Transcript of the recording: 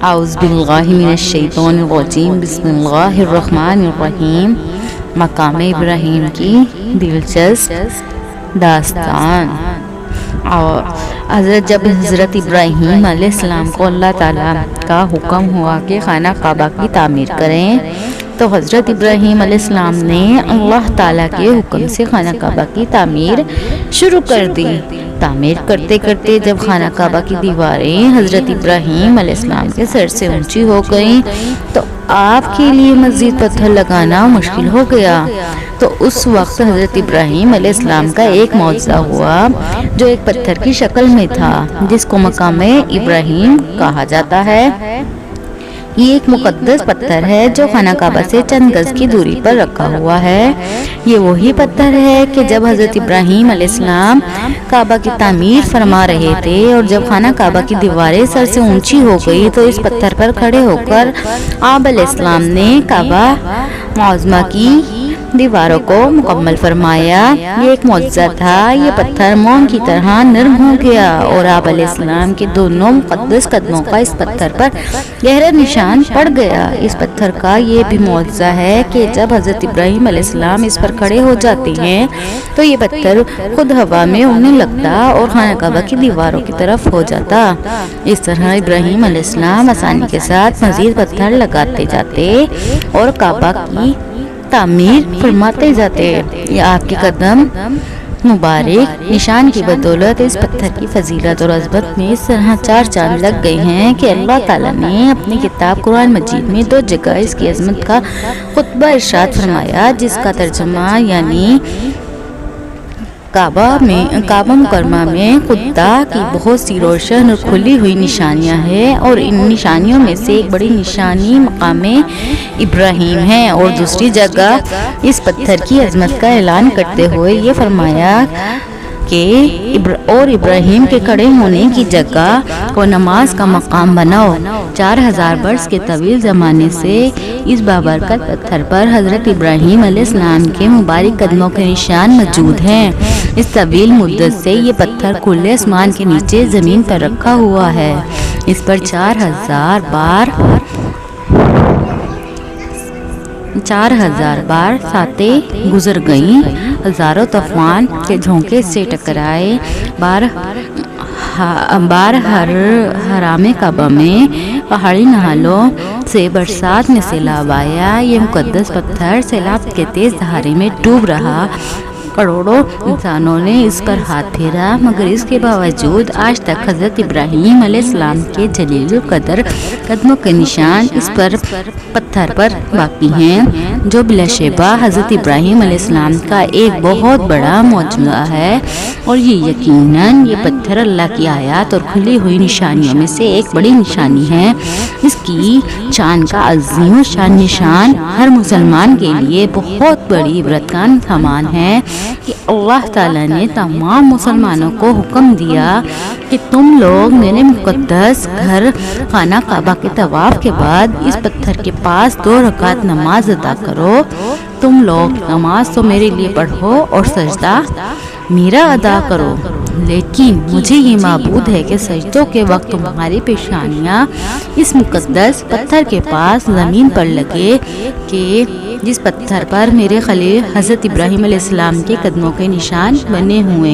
اعوذ باللہ من الشیطان الرجیم، بسم اللہ الرحمن الرحیم۔ مقام ابراہیم کی دلچسپ داستان۔ اور جب حضرت ابراہیم علیہ السلام کو اللہ تعالیٰ کا حکم ہوا کہ خانہ کعبہ کی تعمیر کریں، تو حضرت ابراہیم علیہ السلام نے اللہ تعالیٰ کے حکم سے خانہ کعبہ کی تعمیر شروع کر دی۔ تعمیر کرتے کرتے جب خانہ کعبہ کی دیواریں حضرت ابراہیم علیہ السلام کے سر سے اونچی ہو گئیں تو آپ کے لیے مزید پتھر لگانا مشکل ہو گیا۔ تو اس وقت حضرت ابراہیم علیہ السلام کا ایک معجزہ ہوا جو ایک پتھر کی شکل میں تھا، جس کو مقام ابراہیم کہا جاتا ہے۔ یہ ایک مقدس پتھر ہے جو خانہ کعبہ سے چند گز کی دوری پر رکھا ہوا ہے۔ یہ وہی پتھر ہے کہ جب حضرت ابراہیم علیہ السلام کعبہ کی تعمیر فرما رہے تھے اور جب خانہ کعبہ کی دیواریں سر سے اونچی ہو گئی تو اس پتھر پر کھڑے ہو کر آپ علیہ السلام نے کعبہ معظمہ کی دیواروں کو مکمل فرمایا۔ یہ ایک معجزہ تھا۔ یہ پتھر موم کی طرح نرم ہو گیا اور آپ علیہ السلام کے دونوں مقدس قدموں کا اس پتھر پر گہرا نشان پڑ گیا۔ اس پتھر کا یہ بھی معجزہ ہے کہ جب حضرت ابراہیم علیہ السلام اس پر کھڑے ہو جاتے ہیں تو یہ پتھر خود ہوا میں اڑنے لگتا اور خانہ کعبہ کی دیواروں کی طرف ہو جاتا۔ اس طرح ابراہیم علیہ السلام آسانی کے ساتھ مزید پتھر لگاتے جاتے اور کعبہ کی تعمیر فرماتے جاتے۔ یہ آپ کے قدم مبارک نشان کی بدولت اس پتھر کی فضیلت اور عظمت میں اس طرح چار چاند لگ گئے ہیں کہ اللہ تعالیٰ نے اپنی کتاب قرآن مجید میں 2 جگہ اس کی عظمت کا خطبہ ارشاد فرمایا، جس کا ترجمہ یعنی کعبہ مکرمہ میں خدا کی بہت سی روشن اور کھلی ہوئی نشانیاں ہیں، اور ان نشانیوں میں سے ایک بڑی نشانی مقام ابراہیم ہے، اور دوسری جگہ اس پتھر کی عظمت کا اعلان کرتے ہوئے یہ فرمایا کہ ابراہیم کے کھڑے ہونے کی جگہ کو نماز کا مقام بناؤ۔ 4000 برس کے طویل زمانے سے اس بابرکت پتھر پر حضرت ابراہیم علیہ السلام کے مبارک قدموں کے نشان موجود ہیں۔ اس طویل مدت سے یہ پتھر کھلے آسمان کے نیچے زمین پر رکھا ہوا ہے۔ اس پر 4000 بار ساتیں گزر گئیں، ہزاروں طوفان کے جھونکے سے ٹکرائے، بار حرام کعبہ میں پہاڑی نہالوں سے برسات میں سیلاب آیا۔ یہ مقدس پتھر سیلاب کے تیز دھارے میں ڈوب رہا۔ کروڑوں انسانوں نے اس پر ہاتھ پھیرا، مگر اس کے باوجود آج تک حضرت ابراہیم علیہ السلام کے جلیل القدر قدموں کے نشان اس پتھر پر باقی ہیں، جو بلا شبہ حضرت ابراہیم علیہ السلام کا ایک بہت بڑا معجزہ ہے۔ اور یہ یقیناً یہ پتھر اللہ کی آیات اور کھلی ہوئی نشانیوں میں سے ایک بڑی نشانی ہے۔ اس کی شان کا عظیم شان نشان ہر مسلمان کے لیے بہت بڑی عبرت کا سامان ہے کہ اللہ تعالیٰ نے تمام مسلمانوں کو حکم دیا کہ تم لوگ میرے مقدس گھر خانہ کعبہ کے طواف کے بعد اس پتھر کے پاس 2 رکعت نماز ادا کرو۔ تم لوگ نماز تو میرے لیے پڑھو اور سجدہ میرا ادا کرو، لیکن مجھے یہ معبود ہے کہ سجدوں کے وقت تمہاری پیشانیاں اس مقدس پتھر کے پاس زمین پر لگے کہ جس پتھر پر میرے خلیل حضرت ابراہیم علیہ السلام کے قدموں کے نشان بنے ہوئے